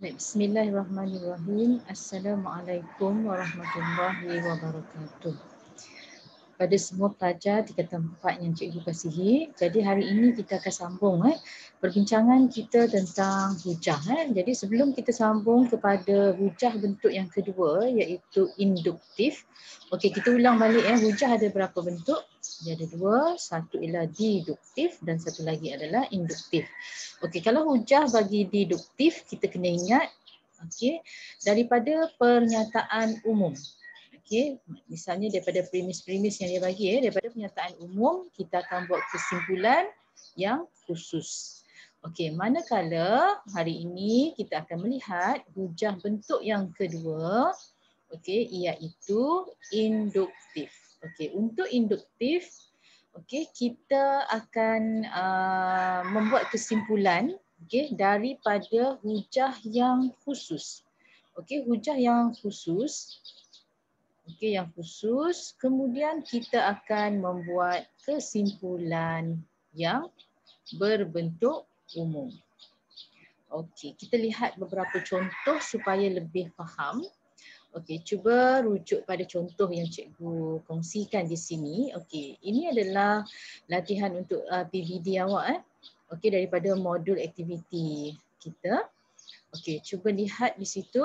Bismillahirrahmanirrahim. Assalamualaikum warahmatullahi wabarakatuh. Pada semua pelajar tingkatan 4 yang cikgu kasihi. Jadi hari ini kita akan sambung perbincangan kita tentang hujah. Jadi sebelum kita sambung kepada hujah bentuk yang kedua iaitu induktif. Okey, kita ulang balik hujah ada berapa bentuk? Dia ada dua, satu ialah deduktif dan satu lagi adalah induktif. Okey, kalau hujah bagi deduktif kita kena ingat daripada pernyataan umum. Okey, misalnya daripada premis-premis yang dia bagi daripada pernyataan umum kita akan buat kesimpulan yang khusus. Okey, manakala hari ini kita akan melihat hujah bentuk yang kedua, iaitu induktif. Okey, untuk induktif, kita akan membuat kesimpulan daripada hujah yang khusus. Okey, hujah yang khusus. Yang khusus, kemudian kita akan membuat kesimpulan yang berbentuk umum. Okey, kita lihat beberapa contoh supaya lebih faham. Okey, cuba rujuk pada contoh yang cikgu kongsikan di sini. Okey, ini adalah latihan untuk PVD awak Okey, daripada modul aktiviti kita. Okey, cuba lihat di situ.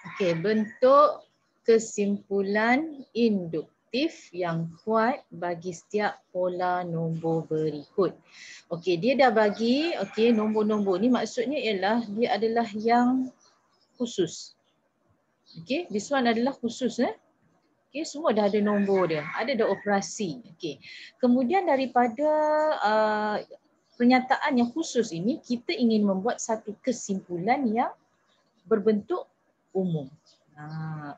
Okey, bentuk kesimpulan induktif yang kuat bagi setiap pola nombor berikut. Okey, dia dah bagi nombor-nombor ni maksudnya ialah dia adalah yang khusus. Okey, this one adalah khusus Okey, semua dah ada nombor dia, ada dah operasi. Okey. Kemudian daripada pernyataan yang khusus ini kita ingin membuat satu kesimpulan yang berbentuk umum.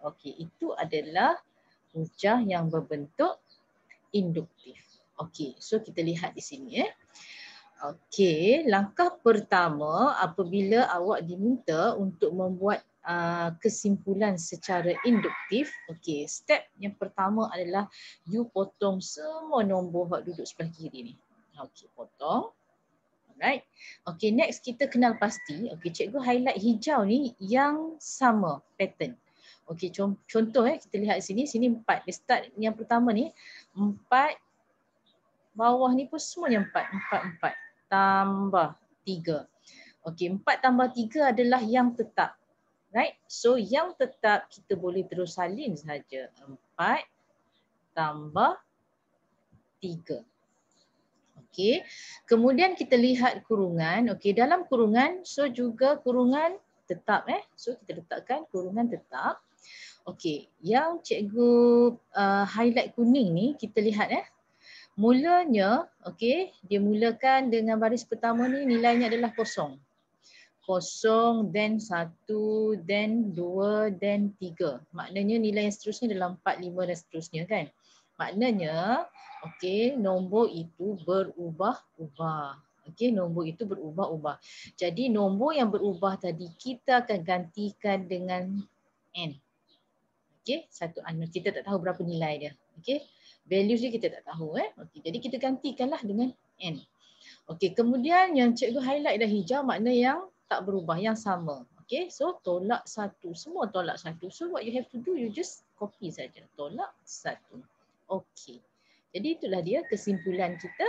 Okey, itu adalah hujah yang berbentuk induktif. Okey, so kita lihat di sini Okey, langkah pertama apabila awak diminta untuk membuat kesimpulan secara induktif, okey, step yang pertama adalah you potong semua nombor yang duduk sebelah kiri ni. Okey, potong. Alright. Okey, next kita kenal pasti. Okey, cikgu highlight hijau ni yang sama pattern. Okey, contoh kita lihat sini 4. Dia start yang pertama ni 4. Bawah ni pun semuanya 4 tambah 3. Okey, 4 tambah 3 adalah yang tetap. Right? So yang tetap kita boleh terus salin saja. 4 tambah 3. Okey. Kemudian kita lihat kurungan. Okey, dalam kurungan so juga kurungan tetap So kita letakkan kurungan tetap. Okey, yang cikgu highlight kuning ni kita lihat mulanya dia mulakan dengan baris pertama ni nilainya adalah kosong. Kosong, then 1, then 2, then 3. Maknanya nilai yang seterusnya adalah 4, 5 dan seterusnya kan. Maknanya nombor itu berubah-ubah. Nombor itu berubah-ubah. Jadi nombor yang berubah tadi kita akan gantikan dengan N. Satu anu kita tak tahu berapa nilai dia. Values dia kita tak tahu jadi kita gantikanlah dengan N. Kemudian yang cikgu highlight dah hijau makna yang tak berubah, yang sama. So tolak 1, semua tolak 1. So what you have to do, you just copy saja. Tolak 1. Jadi itulah dia kesimpulan kita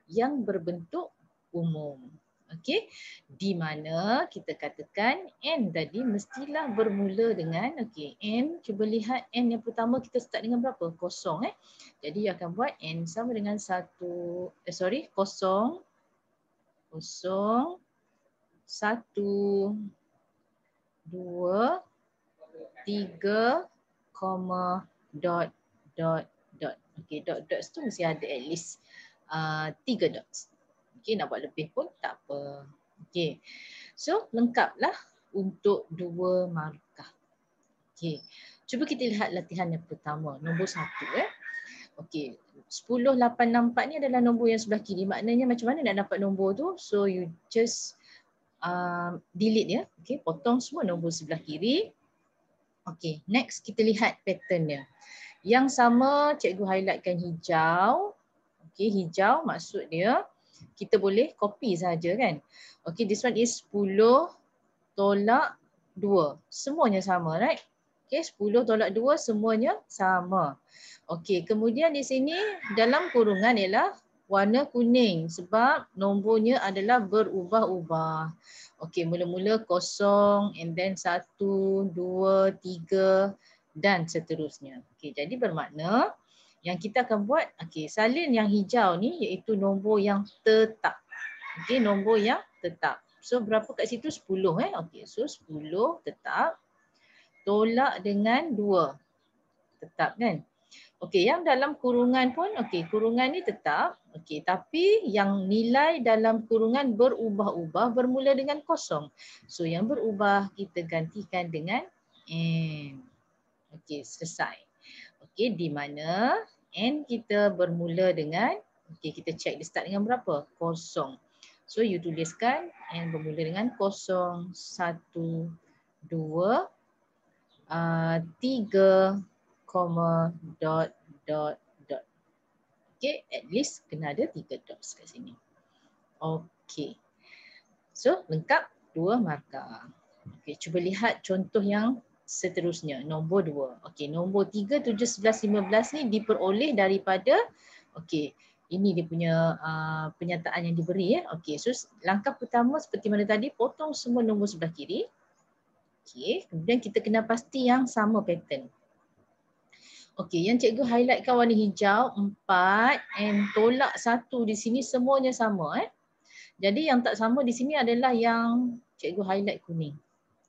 yang berbentuk umum. Di mana kita katakan N tadi mestilah bermula dengan N, cuba lihat N yang pertama kita start dengan berapa? Kosong Jadi akan buat N sama dengan 0, 1, 2, 3, dot. Dot tu mesti ada at least 3 dots. Nak buat lebih pun tak apa. So lengkaplah untuk 2 markah. Cuba kita lihat latihan yang pertama, nombor 1 10, 8, 6, 4 ni adalah nombor yang sebelah kiri. Maknanya macam mana nak dapat nombor tu? So you just delete dia. Potong semua nombor sebelah kiri. Next kita lihat pattern dia. Yang sama cikgu highlightkan hijau. Hijau maksud dia kita boleh copy saja kan. This one is 10, tolak 2. Semuanya sama, right? Okey, 10 tolak 2 semuanya sama. Okey, kemudian di sini dalam kurungan ialah warna kuning sebab nombornya adalah berubah-ubah. Okey, mula-mula 0 and then 1, 2, 3 dan seterusnya. Okey, jadi bermakna yang kita akan buat, okey, salin yang hijau ni iaitu nombor yang tetap. Okey, nombor yang tetap. So berapa kat situ? 10 Okey, so 10 tetap. Tolak dengan 2. Tetap kan? Okey, yang dalam kurungan pun okey, kurungan ni tetap. Okey, tapi yang nilai dalam kurungan berubah-ubah bermula dengan 0. So yang berubah kita gantikan dengan N. Okey, selesai. Okey, di mana N kita bermula dengan, okey, kita check dia start dengan berapa? 0. So you tuliskan N bermula dengan 0, 1, 2, 3, dot, dot, dot. Okay, at least kena ada 3 dots kat sini. Okay. So, lengkap 2 markah. Okay, cuba lihat contoh yang seterusnya. Nombor 2. Okay, nombor 3, 7, 11, 15 ni diperoleh daripada, okay, ini dia punya penyataan yang diberi. Okay, so langkah pertama seperti mana tadi, potong semua nombor sebelah kiri. Okay, kemudian kita kena pasti yang sama pattern. Okey, yang cikgu highlightkan warna hijau 4 and tolak 1 di sini semuanya sama. Jadi yang tak sama di sini adalah yang cikgu highlight kuning.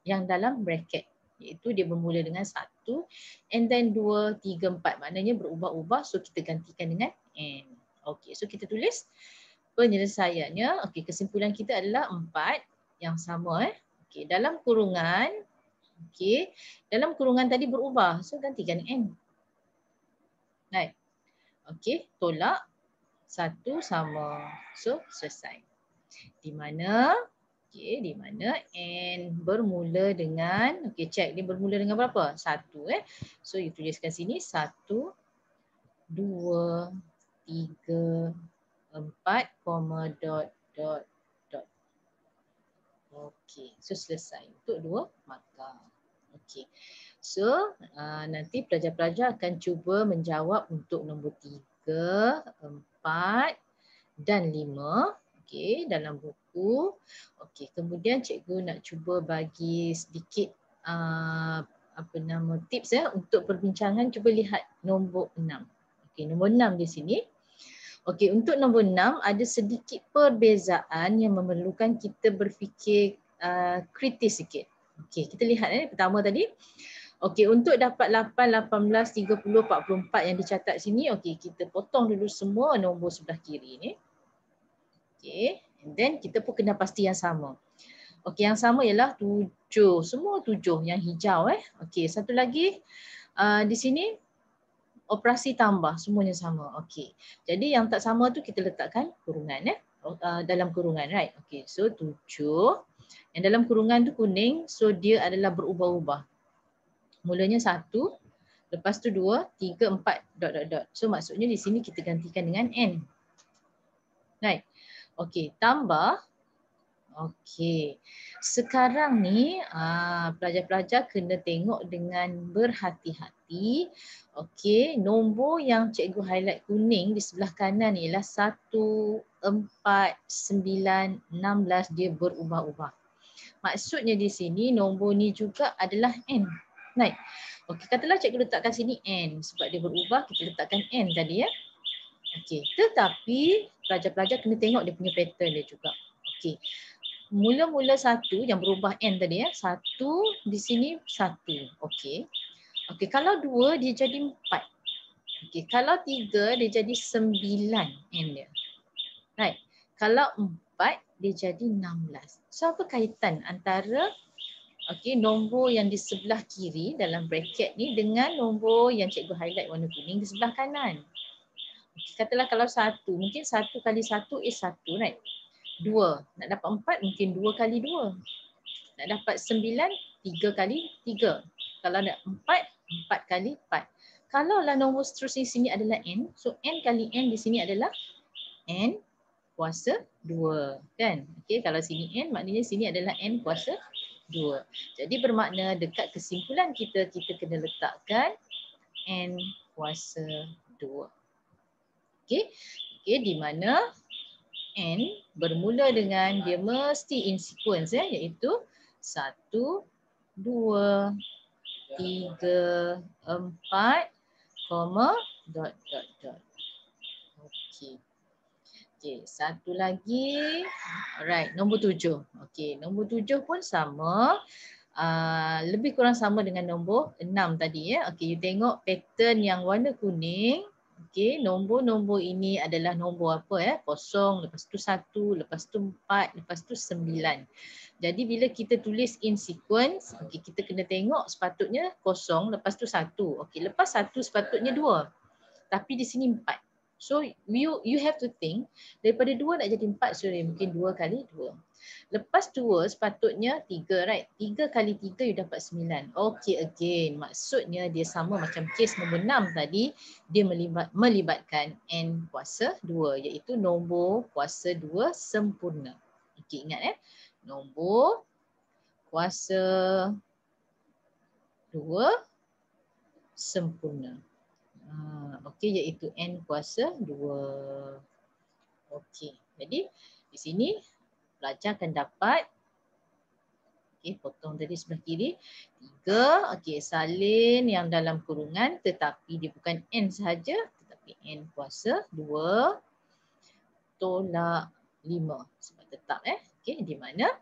Yang dalam bracket. Iaitu dia bermula dengan 1 and then 2, 3, 4. Maknanya berubah-ubah, so kita gantikan dengan N. Okey, so kita tulis penyelesaiannya. Okey, kesimpulan kita adalah 4 yang sama. Okey, dalam kurungan. Okey, dalam kurungan tadi berubah, so gantikan N. Right. Okey, tolak 1 sama. So, selesai. Di mana? Okey, di mana N bermula dengan, okey, check dia bermula dengan berapa? 1 So, you tuliskan sini 1, 2, 3, 4, dot, dot, dot. Okey, so selesai untuk 2 markah. Okey. So, nanti pelajar-pelajar akan cuba menjawab untuk nombor 3, 4 dan 5. Okey, dalam buku. Okey, kemudian cikgu nak cuba bagi sedikit tips untuk perbincangan. Cuba lihat nombor 6. Okey, nombor 6 di sini. Okey, untuk nombor 6 ada sedikit perbezaan yang memerlukan kita berfikir kritis sikit. Okey, kita lihat pertama tadi. Okey, untuk dapat 8, 18, 30, 44 yang dicatat sini, okey, kita potong dulu semua nombor sebelah kiri ni. Okey, and then kita pun kena pasti yang sama. Okey, yang sama ialah 7. Semua 7 yang hijau Okey, satu lagi di sini operasi tambah, semuanya sama. Okey. Jadi yang tak sama tu kita letakkan kurungan dalam kurungan, right? Okey, so 7. Yang dalam kurungan tu kuning, so dia adalah berubah-ubah. Mulanya 1, lepas tu 2, 3, 4, dot, dot, dot. So maksudnya di sini kita gantikan dengan N. Right. Okey, tambah. Okey. Sekarang ni pelajar-pelajar kena tengok dengan berhati-hati. Okey, nombor yang cikgu highlight kuning di sebelah kanan ialah 1, 4, 9, 16, dia berubah-ubah. Maksudnya di sini nombor ni juga adalah N. Right. Okey, katalah cikgu letakkan sini N sebab dia berubah, kita letakkan N tadi Okey, tetapi pelajar-pelajar kena tengok dia punya pattern dia juga. Okey. Mula-mula 1 yang berubah N tadi 1 di sini 1. Okey. Okey, kalau 2 dia jadi 4. Okey, kalau 3 dia jadi 9 N dia. Right. Kalau 4 dia jadi 16. So apa kaitan antara nombor yang di sebelah kiri dalam bracket ni dengan nombor yang cikgu highlight warna kuning di sebelah kanan? Katalah kalau 1, mungkin 1 kali 1 is 1, right? 2, nak dapat 4 mungkin 2 kali 2. Nak dapat 9, 3 kali 3. Kalau nak 4, 4 kali 4. Kalaulah nombor seterusnya sini adalah N, so N kali N di sini adalah N kuasa 2. Kan? Okay, kalau sini N maknanya sini adalah N kuasa 2. Jadi bermakna dekat kesimpulan kita kena letakkan N kuasa 2. Okey. Okey, di mana N bermula dengan dia mesti in sequence iaitu 1, 2, 3, 4, dot dot dot. Okey. Okey, satu lagi. Alright, nombor 7. Okey, nombor 7 pun sama. Lebih kurang sama dengan nombor 6 tadi ya. Okey, you tengok pattern yang warna kuning. Okey, nombor-nombor ini adalah nombor apa ya? 0, lepas tu 1, lepas tu 4, lepas tu 9. Jadi bila kita tulis in sequence, okey, kita kena tengok sepatutnya 0, lepas tu 1. Okey, lepas 1 sepatutnya 2. Tapi di sini 4. So you have to think daripada 2 nak jadi 4, so mungkin 2 kali 2. Lepas 2 sepatutnya 3, right? 3 kali 3 you dapat 9. Okay, again. Maksudnya dia sama macam kes nombor 6 tadi. Dia melibatkan N kuasa 2 iaitu nombor kuasa 2 sempurna. Okay, ingat nombor kuasa 2 sempurna. Okey, iaitu N kuasa 2. Okey, jadi di sini pelajar akan dapat, okey, potong tadi sebelah kiri, 3, okey, salin yang dalam kurungan tetapi dia bukan N sahaja tetapi N kuasa 2 tolak 5 sebab tetap okey, di mana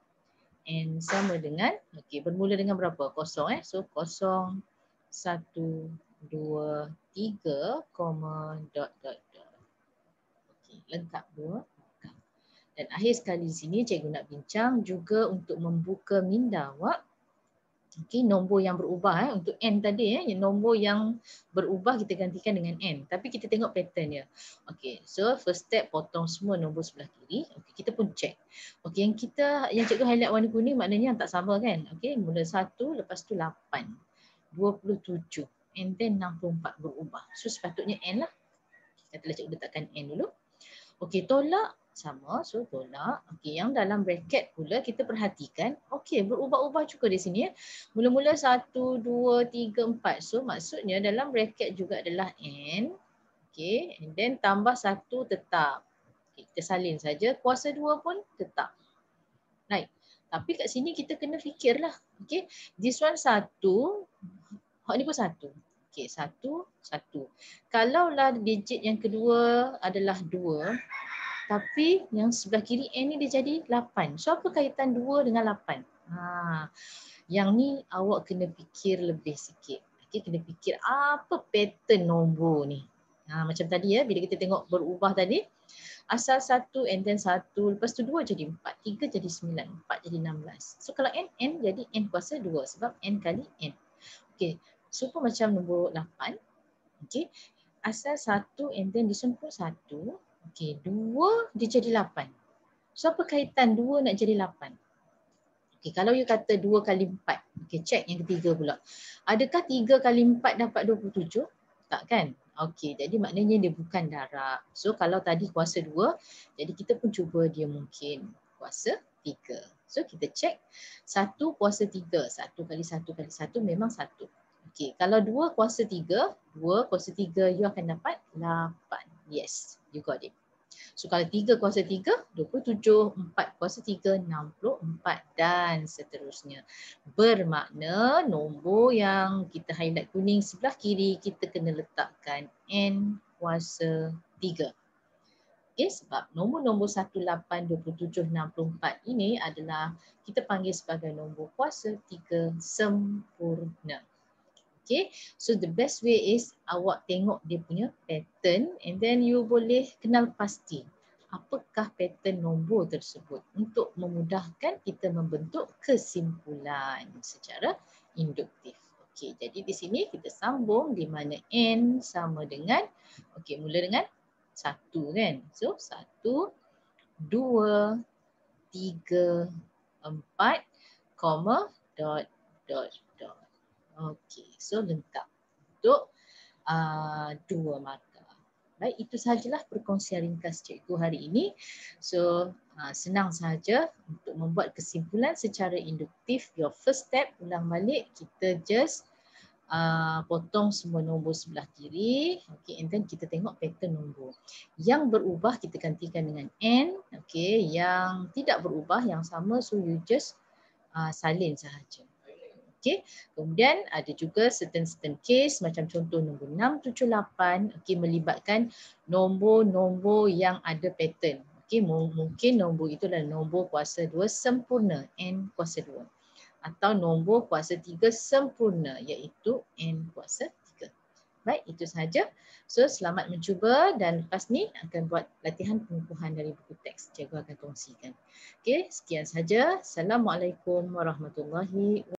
N sama dengan, okey, bermula dengan berapa? 0 so 0, 1, 2, 3, dot dot dot. Okey, lengkap 2. Dan akhir sekali di sini cikgu nak bincang juga untuk membuka minda awak. Okey, nombor yang berubah untuk N tadi nombor yang berubah kita gantikan dengan N. Tapi kita tengok pattern dia. Okey, so first step potong semua nombor sebelah kiri. Okey, kita pun check. Okey, yang cikgu highlight warna kuning maknanya yang tak sama kan. Okey, mula 1 lepas tu 8. 27 and then 64 berubah. So sepatutnya N lah. Katalah cikgu letakkan N dulu. Okey, tolak sama. So tolak. Okey, yang dalam bracket pula kita perhatikan. Okey, berubah-ubah juga di sini Mula-mula 1, 2, 3, 4. So maksudnya dalam bracket juga adalah N. Okey, and then tambah 1 tetap. Okay, kita salin saja. Kuasa 2 pun tetap. Right. Tapi kat sini kita kena fikirlah. Okey, this one 1. Hak ni pun 1. Okey, 1, 1. Kalaulah digit yang kedua adalah 2, tapi yang sebelah kiri N ni dia jadi 8. So apa kaitan 2 dengan 8? Yang ni awak kena fikir lebih sikit. Okey, kena fikir apa pattern nombor ni. Macam tadi bila kita tengok berubah tadi, asal 1 and then 1, lepas tu 2 jadi 4, 3 jadi 9, 4 jadi 16. So kalau N jadi N kuasa 2 sebab N kali N. Okey, so pun macam nombor 8. Okey, asal 1 and then this one pun 1. Okey, 2 dia jadi 8. So apa kaitan 2 nak jadi 8? Okey, kalau you kata 2 kali 4. Okey, check yang ketiga pula. Adakah 3 kali 4 dapat 27? Tak kan? Okey, jadi maknanya dia bukan darab. So kalau tadi kuasa 2, jadi kita pun cuba dia mungkin kuasa 3. So kita check 1 kuasa 3. 1 kali 1 kali 1 memang 1. Okey, kalau 2 kuasa 3, 2 kuasa 3 you akan dapat 8. Yes, you got it. So kalau 3 kuasa 3, 27, 4 kuasa 3, 64 dan seterusnya. Bermakna nombor yang kita highlight kuning sebelah kiri kita kena letakkan N kuasa 3. Okay, sebab nombor-nombor 18, 27, 64 ini adalah kita panggil sebagai nombor kuasa 3 sempurna. Okay, so the best way is awak tengok dia punya pattern and then you boleh kenal pasti apakah pattern nombor tersebut untuk memudahkan kita membentuk kesimpulan secara induktif. Okay, jadi di sini kita sambung di mana N sama dengan, okay, mula dengan 1 kan. So 1, 2, 3, 4, dot, dot, dot. Okey, so lengkap untuk 2 markah. Baik, itu sahajalah perkongsian ringkas cikgu hari ini. So Senang sahaja untuk membuat kesimpulan secara induktif. Your first step, ulang balik, kita just potong semua nombor sebelah kiri, okay, and then kita tengok pattern nombor. Yang berubah kita gantikan dengan N, okay, yang tidak berubah yang sama, so you just salin sahaja. Okay. Kemudian ada juga certain case macam contoh nombor 6, 7, 8, okay, melibatkan nombor-nombor yang ada pattern. Okay, mungkin nombor itu adalah nombor kuasa 2 sempurna, N kuasa 2. Atau nombor kuasa 3 sempurna, iaitu N kuasa 3. Baik, itu sahaja. So, selamat mencuba dan lepas ni akan buat latihan pengukuhan dari buku teks. Cikgu akan kongsikan. Okay, sekian sahaja. Assalamualaikum warahmatullahi wabarakatuh.